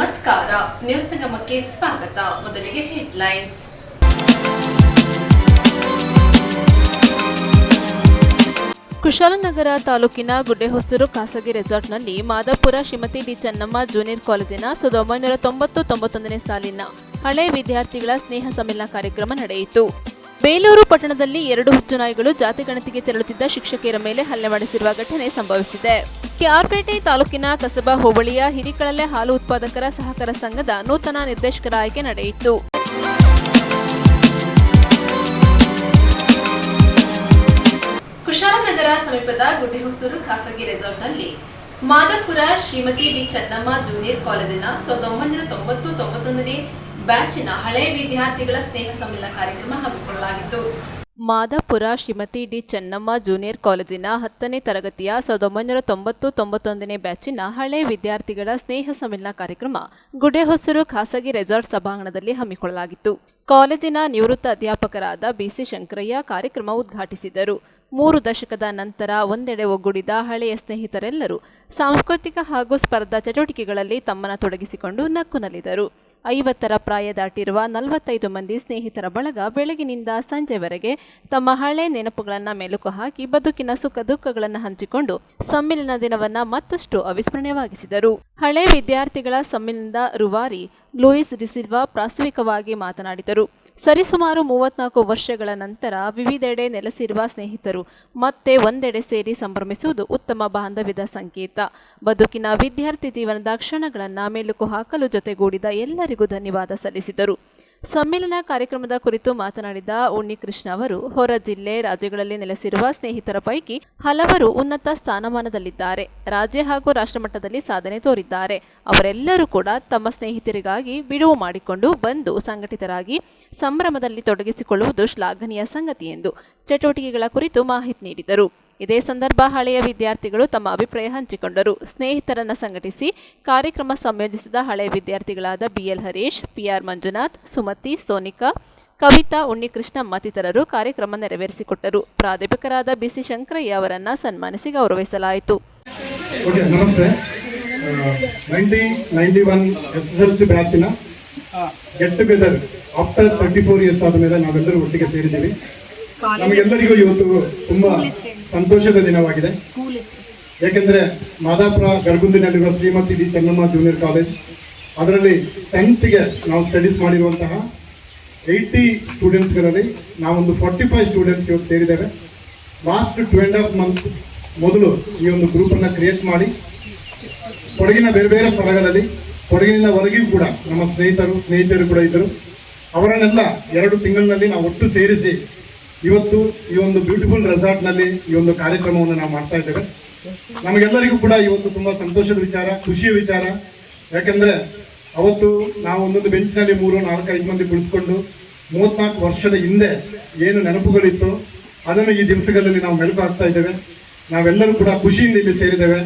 ನಮಸ್ಕಾರ, ನ್ಯೂಸ್ ಸಂಗಮಕ್ಕೆ ಸ್ವಾಗತ. ಮೊದಲಿಗೆ ಹೆಡ್ಲೈನ್ಸ್. ಕುಶಾಲನಗರ ತಾಲೂಕಿನ ಗುಡ್ಡೆಹೊಸೂರು ಖಾಸಗಿ ರೆಸಾರ್ಟ್ನಲ್ಲಿ ಮಾದಾಪುರ ಶ್ರೀಮತಿ ಡಿ ಚೆನ್ನಮ್ಮ ಜೂನಿಯರ್ ಕಾಲೇಜಿನ 1990-91ನೇ ಸಾಲಿನ ಹಳೆ ವಿದ್ಯಾರ್ಥಿಗಳ ಸ್ನೇಹ ಸಮ್ಮೇಳನ ಕಾರ್ಯಕ್ರಮ ನಡೆಯಿತು. ಬೇಲೂರು ಪಟ್ಟಣದಲ್ಲಿ 2 ಹುಚ್ಚು ನಾಯಿಗಳು ಜಾತಿ ಗಣತಿಗೆ ತೆರಳುತ್ತಿದ್ದ ಶಿಕ್ಷಕಿಯರ ಮೇಲೆ ಹಲ್ಲೆ ನಡೆಸಿರುವ ಘಟನೆ ಸಂಭವಿಸಿದೆ. ಕೆಆರ್ಪೇಟೆ ತಾಲೂಕಿನ ಕಸಬಾ ಹೋಬಳಿಯ ಹಿರಿಕಳಲೆ ಹಾಲು ಉತ್ಪಾದಕರ ಸಹಕಾರ ಸಂಘದ ನೂತನ ನಿರ್ದೇಶಕರ ಆಯ್ಕೆ ನಡೆಯಿತು. ಕುಶಾಲನಗರ ಸಮೀಪದ ಗುಡ್ಡೆಹೊಸೂರು ಖಾಸಗಿ ರೆಸಾರ್ಟ್ನಲ್ಲಿ ಮಾದಾಪುರ ಶ್ರೀಮತಿ ಡಿ ಚೆನ್ನಮ್ಮ ಜೂನಿಯರ್ ಕಾಲೇಜಿನ 1990-91ನೇ ಬ್ಯಾಚಿನ ಹಳೆ ವಿದ್ಯಾರ್ಥಿಗಳ ಸ್ನೇಹ ಸಮ್ಮೇಳನ ಕಾರ್ಯಕ್ರಮ ಹಮ್ಮಿಕೊಳ್ಳಲಾಗಿತ್ತು. ಮಾದಾಪುರ ಶ್ರೀಮತಿ ಡಿ ಚೆನ್ನಮ್ಮ ಜೂನಿಯರ್ ಕಾಲೇಜಿನ 10ನೇ ತರಗತಿಯ 1990-91ನೇ ಬ್ಯಾಚಿನ ಹಳೆ ವಿದ್ಯಾರ್ಥಿಗಳ ಸ್ನೇಹ ಸಮ್ಮೇಳನ ಕಾರ್ಯಕ್ರಮ ಗುಡ್ಡೆಹೊಸೂರು ಖಾಸಗಿ ರೆಸಾರ್ಟ್ ಸಭಾಂಗಣದಲ್ಲಿ ಹಮ್ಮಿಕೊಳ್ಳಲಾಗಿತ್ತು. ಕಾಲೇಜಿನ ನಿವೃತ್ತ ಅಧ್ಯಾಪಕರಾದ ಬಿಸಿ ಶಂಕರಯ್ಯ ಕಾರ್ಯಕ್ರಮ ಉದ್ಘಾಟಿಸಿದರು. 3 ದಶಕದ ನಂತರ ಒಂದೆಡೆ ಒಗ್ಗೂಡಿದ ಹಳೆಯ ಸ್ನೇಹಿತರೆಲ್ಲರೂ ಸಾಂಸ್ಕೃತಿಕ ಹಾಗೂ ಸ್ಪರ್ಧಾ ಚಟುವಟಿಕೆಗಳಲ್ಲಿ ತಮ್ಮನ್ನು ತೊಡಗಿಸಿಕೊಂಡು ನಕ್ಕು ನಲಿದರು. 50ರ ಪ್ರಾಯ ದಾಟಿರುವ 45 ಮಂದಿ ಸ್ನೇಹಿತರ ಬಳಗ ಬೆಳಗಿನಿಂದ ಸಂಜೆವರೆಗೆ ತಮ್ಮ ಹಳೆ ನೆನಪುಗಳನ್ನು ಮೆಲುಕು ಹಾಕಿ ಬದುಕಿನ ಸುಖ ದುಃಖಗಳನ್ನು ಹಂಚಿಕೊಂಡು ಸಮ್ಮೇಳನ ದಿನವನ್ನ ಮತ್ತಷ್ಟು ಅವಿಸ್ಮರಣೀಯವಾಗಿಸಿದರು. ಹಳೆ ವಿದ್ಯಾರ್ಥಿಗಳ ಸಮ್ಮೇಳನದ ರೂವಾರಿ ಲೂಯಿಸ್ ಡಿಸಿಲ್ವಾ ಪ್ರಾಸ್ತಾವಿಕವಾಗಿ ಮಾತನಾಡಿದರು. ಸರಿಸುಮಾರು 34 ವರ್ಷಗಳ ನಂತರ ವಿವಿಧೆಡೆ ನೆಲೆಸಿರುವ ಸ್ನೇಹಿತರು ಮತ್ತೆ ಒಂದೆಡೆ ಸೇರಿ ಸಂಭ್ರಮಿಸುವುದು ಉತ್ತಮ ಬಾಂಧವ್ಯದ ಸಂಕೇತ. ಬದುಕಿನ ವಿದ್ಯಾರ್ಥಿ ಜೀವನದ ಕ್ಷಣಗಳನ್ನು ಮೆಲುಕು ಹಾಕಲು ಜೊತೆಗೂಡಿದ ಎಲ್ಲರಿಗೂ ಧನ್ಯವಾದ ಸಲ್ಲಿಸಿದರು. ಸಮ್ಮೇಳನ ಕಾರ್ಯಕ್ರಮದ ಕುರಿತು ಮಾತನಾಡಿದ ಉಣ್ಣಿಕೃಷ್ಣ ಅವರು, ಹೊರ ಜಿಲ್ಲೆ ರಾಜ್ಯಗಳಲ್ಲಿ ನೆಲೆಸಿರುವ ಸ್ನೇಹಿತರ ಪೈಕಿ ಹಲವರು ಉನ್ನತ ಸ್ಥಾನಮಾನದಲ್ಲಿದ್ದಾರೆ. ರಾಜ್ಯ ಹಾಗೂ ರಾಷ್ಟ್ರಮಟ್ಟದಲ್ಲಿ ಸಾಧನೆ ತೋರಿದ್ದಾರೆ. ಅವರೆಲ್ಲರೂ ಕೂಡ ತಮ್ಮ ಸ್ನೇಹಿತರಿಗಾಗಿ ಬಿಡುವು ಮಾಡಿಕೊಂಡು ಬಂದು ಸಂಘಟಿತರಾಗಿ ಸಂಭ್ರಮದಲ್ಲಿ ತೊಡಗಿಸಿಕೊಳ್ಳುವುದು ಶ್ಲಾಘನೀಯ ಸಂಗತಿ ಎಂದು ಚಟುವಟಿಕೆಗಳ ಕುರಿತು ಮಾಹಿತಿ ನೀಡಿದರು. ಇದೇ ಸಂದರ್ಭ ಹಳೆಯ ವಿದ್ಯಾರ್ಥಿಗಳು ತಮ್ಮ ಅಭಿಪ್ರಾಯ ಹಂಚಿಕೊಂಡರು. ಸ್ನೇಹಿತರನ್ನು ಸಂಘಟಿಸಿ ಕಾರ್ಯಕ್ರಮ ಸಂಯೋಜಿಸಿದ ಹಳೆಯ ವಿದ್ಯಾರ್ಥಿಗಳಾದ ಬಿಎಲ್ ಹರೀಶ್, ಪಿಆರ್ ಮಂಜುನಾಥ್, ಸುಮತಿ, ಸೋನಿಕಾ, ಕವಿತಾ, ಉಣ್ಣಿಕೃಷ್ಣ ಮತ್ತಿತರರು ಕಾರ್ಯಕ್ರಮ ನೆರವೇರಿಸಿಕೊಟ್ಟರು. ಪ್ರಾಧ್ಯಾಪಕರಾದ ಬಿಸಿ ಶಂಕರಯ್ಯ ಅವರನ್ನು ಸನ್ಮಾನಿಸಿ ಗೌರವಿಸಲಾಯಿತು. ನಮಸ್ತೆ. 1991 SSLC ಬ್ಯಾಚಿನ ಗೆಟ್ ಟುಗೆದರ್ ಆಫ್ಟರ್ 34 ಇಯರ್ಸ್ ಆದಮೇಲೆ ನಾವೆಲ್ಲರೂ ಒಟ್ಟಿಗೆ ಸೇರಿದ್ದೀವಿ. ನಮಗೆಲ್ಲರಿಗೂ ಇವತ್ತು ತುಂಬಾ ಸಂತೋಷದ ದಿನವಾಗಿದೆ. ಯಾಕೆಂದ್ರೆ ಮಾದಾಪುರ ಗರ್ಗುಂದಿನಲ್ಲಿರುವ Shrimati D Chennamma junior college, ಅದರಲ್ಲಿ 10th ನಾವು ಸ್ಟಡೀಸ್ ಮಾಡಿರುವಂತಹ 80 ಸ್ಟೂಡೆಂಟ್ಸ್ಗಳಲ್ಲಿ ನಾವೊಂದು 45 ಸ್ಟೂಡೆಂಟ್ಸ್ ಇವತ್ತು ಸೇರಿದ್ದೇವೆ. ಲಾಸ್ಟ್ 2.5 ಮಂತ್ ಮೊದಲು ಈ ಒಂದು ಗ್ರೂಪನ್ನು ಕ್ರಿಯೇಟ್ ಮಾಡಿ ಕೊಡಗಿನ ಬೇರೆ ಬೇರೆ ಸ್ಥಳಗಳಲ್ಲಿ, ಕೊಡಗಿನಿಂದ ಹೊರಗಿಗೂ ಕೂಡ ನಮ್ಮ ಸ್ನೇಹಿತರು ಕೂಡ ಇದ್ದರು. ಅವರನ್ನೆಲ್ಲ 2 ತಿಂಗಳಿನಲ್ಲಿ ನಾವು ಒಟ್ಟು ಸೇರಿಸಿ ಇವತ್ತು ಈ ಒಂದು ಬ್ಯೂಟಿಫುಲ್ ರೆಸಾರ್ಟ್ನಲ್ಲಿ ಈ ಒಂದು ಕಾರ್ಯಕ್ರಮವನ್ನು ನಾವು ಮಾಡ್ತಾ ಇದ್ದೇವೆ. ನಮಗೆಲ್ಲರಿಗೂ ಕೂಡ ಇವತ್ತು ತುಂಬಾ ಸಂತೋಷದ ವಿಚಾರ, ಖುಷಿಯ ವಿಚಾರ. ಯಾಕೆಂದ್ರೆ ಅವತ್ತು ನಾವು ಒಂದೊಂದು ಬೆಂಚಿನಲ್ಲಿ 3-4-5 ಮಂದಿ ಕುಳಿತುಕೊಂಡು 34 ವರ್ಷದ ಹಿಂದೆ ಏನು ನೆನಪುಗಳಿತ್ತು ಅದನ್ನು ಈ ದಿವಸಗಳಲ್ಲಿ ನಾವು ಮೆಲುಕು ಹಾಕ್ತಾ ಇದ್ದೇವೆ. ನಾವೆಲ್ಲರೂ ಕೂಡ ಖುಷಿಯಿಂದ ಇಲ್ಲಿ ಸೇರಿದ್ದೇವೆ.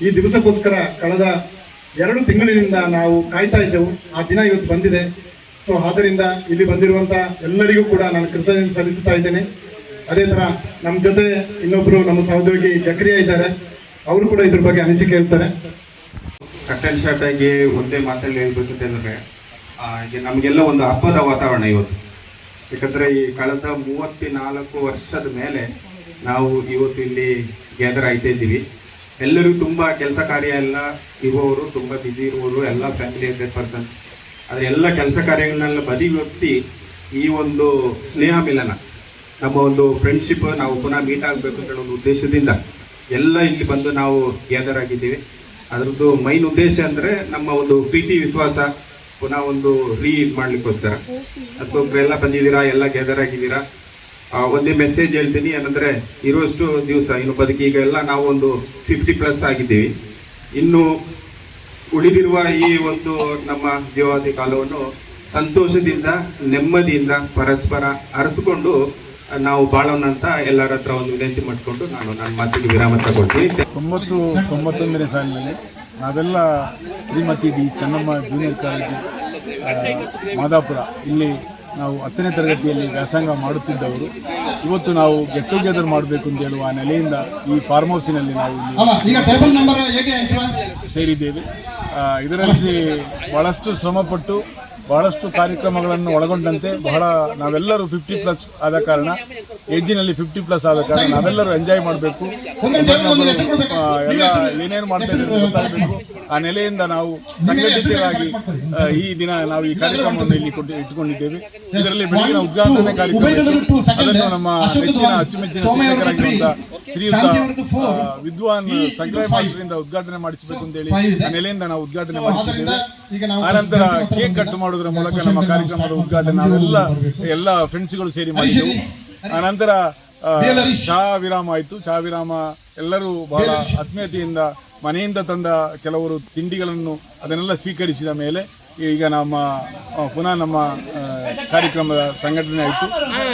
ಈ ದಿವಸಕ್ಕೋಸ್ಕರ ಕಳೆದ 2 ತಿಂಗಳಿನಿಂದ ನಾವು ಕಾಯ್ತಾ ಇದ್ದೆವು. ಆ ದಿನ ಇವತ್ತು ಬಂದಿದೆ. ಸೊ ಆದ್ದರಿಂದ ಇಲ್ಲಿ ಬಂದಿರುವಂತ ಎಲ್ಲರಿಗೂ ಕೂಡ ನಾನು ಕೃತಜ್ಞತೆ ಸಲ್ಲಿಸುತ್ತಾ ಇದ್ದೇನೆ. ಅದೇ ತರ ನಮ್ಮ ಜೊತೆ ಇನ್ನೊಬ್ರು ನಮ್ಮ ಸಹೋದ್ಯೋಗಿ ಜಕ್ರಿಯಾ ಇದ್ದಾರೆ. ಅವರು ಕೂಡ ಇದ್ರ ಬಗ್ಗೆ ಅನಿಸಿಕೆ ಹೇಳ್ತಾರೆ. ಕಟ್ ಅಂಡ್ ಶಾರ್ಟ್ ಆಗಿ ಒಂದೇ ಮಾತಲ್ಲಿ ಹೇಳ್ಬೇಕಂತಂದ್ರೆ, ನಮಗೆಲ್ಲ ಒಂದು ಹಬ್ಬದ ವಾತಾವರಣ ಇವತ್ತು. ಯಾಕಂದ್ರೆ ಈ ಕಳೆದ 34 ವರ್ಷದ ಮೇಲೆ ನಾವು ಇವತ್ತು ಇಲ್ಲಿ ಗ್ಯಾದರ್ ಆಯ್ತಾ ಇದ್ದೀವಿ. ಎಲ್ಲರೂ ತುಂಬಾ ಕೆಲಸ ಕಾರ್ಯ ಎಲ್ಲ ಇರುವವರು, ತುಂಬಾ ಬ್ಯುಸಿ ಇರುವವರು, ಎಲ್ಲ ಫ್ಯಾಮಿಲಿ 100%. ಆದರೆ ಎಲ್ಲ ಕೆಲಸ ಕಾರ್ಯಗಳನ್ನೆಲ್ಲ ಬದಿಗೊತ್ತಿ ಈ ಒಂದು ಸ್ನೇಹ ಮಿಲನ, ನಮ್ಮ ಒಂದು ಫ್ರೆಂಡ್ಶಿಪ್ ನಾವು ಪುನಃ ಮೀಟ್ ಆಗಬೇಕು ಅಂತ ಒಂದು ಉದ್ದೇಶದಿಂದ ಎಲ್ಲ ಇಲ್ಲಿ ಬಂದು ನಾವು ಗ್ಯಾದರ್ ಆಗಿದ್ದೀವಿ. ಅದರದ್ದು ಮೈನ್ ಉದ್ದೇಶ ಅಂದರೆ ನಮ್ಮ ಒಂದು ಪ್ರೀತಿ ವಿಶ್ವಾಸ ಪುನಃ ಒಂದು ಇದು ಮಾಡಲಿಕ್ಕೋಸ್ಕರ ಅದಕ್ಕೋಸ್ಕರ ಎಲ್ಲ ಬಂದಿದ್ದೀರಾ, ಎಲ್ಲ ಗ್ಯಾದರ್ ಆಗಿದ್ದೀರಾ. ಒಂದೇ ಮೆಸೇಜ್ ಹೇಳ್ತೀನಿ, ಏನಂದರೆ ಇರುವಷ್ಟು ದಿವಸ ಇನ್ನು ಬದುಕಿ ಈಗ ಎಲ್ಲ ನಾವು ಒಂದು 50+ ಆಗಿದ್ದೀವಿ. ಇನ್ನು ಉಳಿದಿರುವ ಈ ಒಂದು ನಮ್ಮ ಜೀವಾವಧಿ ಕಾಲವನ್ನು ಸಂತೋಷದಿಂದ, ನೆಮ್ಮದಿಯಿಂದ, ಪರಸ್ಪರ ಅರಿತುಕೊಂಡು ನಾವು ಬಾಳೋಣ ಅಂತ ಎಲ್ಲರ ಹತ್ರ ಒಂದು ವಿನಂತಿ ಮಾಡಿಕೊಂಡು ನಾನು ನನ್ನ ಮಾತಿಗೆ ವಿರಾಮ ತಗೊಳ್ತೀನಿ. 90-91ನೇ ಸಾಲಿನಲ್ಲಿ ನಾವೆಲ್ಲ Shrimati D Chennamma junior college Madapura ಇಲ್ಲಿ ನಾವು 10ನೇ ತರಗತಿಯಲ್ಲಿ ವ್ಯಾಸಂಗ ಮಾಡುತ್ತಿದ್ದವರು. ಇವತ್ತು ನಾವು ಗೆಟ್ ಟುಗೆದರ್ ಮಾಡಬೇಕು ಅಂತ ಹೇಳುವ ನೆಲೆಯಿಂದ ಈ ಫಾರ್ಮ್ ಹೌಸಿನಲ್ಲಿ ನಾವು ಸೇರಿದ್ದೇವೆ. ಇದರಲ್ಲಿ ಭಾಳಷ್ಟು ಶ್ರಮಪಟ್ಟು ಭಾಳಷ್ಟು ಕಾರ್ಯಕ್ರಮಗಳನ್ನು ಒಳಗೊಂಡಂತೆ ನಾವೆಲ್ಲರೂ 50+ ಆದ ಕಾರಣ, ಏಜಿನಲ್ಲಿ 50+ ಆದ ಕಾರಣ ನಾವೆಲ್ಲರೂ ಎಂಜಾಯ್ ಮಾಡಬೇಕು, ಎಲ್ಲ ಏನೇನು ಮಾಡ್ತಾ ಇದ್ದೀವಿ ಗೊತ್ತಾಗಬೇಕು. ಆ ನೆಲೆಯಿಂದ ನಾವು ಸಂಘಟಿತರಾಗಿ ಈ ದಿನ ನಾವು ಈ ಕಾರ್ಯಕ್ರಮವನ್ನು ಇಲ್ಲಿ ಇಟ್ಟುಕೊಂಡಿದ್ದೇವೆ. ಇದರಲ್ಲಿ ಬೆಳಗಿನ ಉದ್ಘಾಟನೆ ಕಾರ್ಯಕ್ರಮ ಇತ್ತು. ಅದನ್ನು ನಮ್ಮ ನೆಚ್ಚಿನ ಅಚ್ಚುಮೆಚ್ಚಿನ ಶಿಕ್ಷಕರಾಗಿರುವಂತಹ ಶ್ರೀಯುತ ವಿದ್ವಾನ್ ಸಂಗ್ರಹ ಮಾಸ್ಟರಿಂದ ಉದ್ಘಾಟನೆ ಮಾಡಿಸಬೇಕು ಅಂತೇಳಿ ಆ ನೆಲೆಯಿಂದ ನಾವು ಉದ್ಘಾಟನೆ ಮಾಡಿಸಿದ್ದೇವೆ. ಆನಂತರ ಕೇಕ್ ಕಟ್ ಮಾಡುವುದರ ಮೂಲಕ ನಮ್ಮ ಕಾರ್ಯಕ್ರಮದ ಉದ್ಘಾಟನೆ ಎಲ್ಲ ಫ್ರೆಂಡ್ಸ್ಗಳು ಸೇರಿ ಮಾಡಿದೆವು. ಆನಂತರ ಚಹಾ ವಿರಾಮ ಆಯಿತು. ಚಹಾ ವಿರಾಮ ಎಲ್ಲರೂ ಬಹಳ ಆತ್ಮೀಯತೆಯಿಂದ ಮನೆಯಿಂದ ತಂದ ಕೆಲವರು ತಿಂಡಿಗಳನ್ನು ಅದನ್ನೆಲ್ಲ ಸ್ವೀಕರಿಸಿದ ಮೇಲೆ ಈಗ ಪುನಃ ನಮ್ಮ ಕಾರ್ಯಕ್ರಮದ ಸಂಘಟನೆ ಆಯಿತು.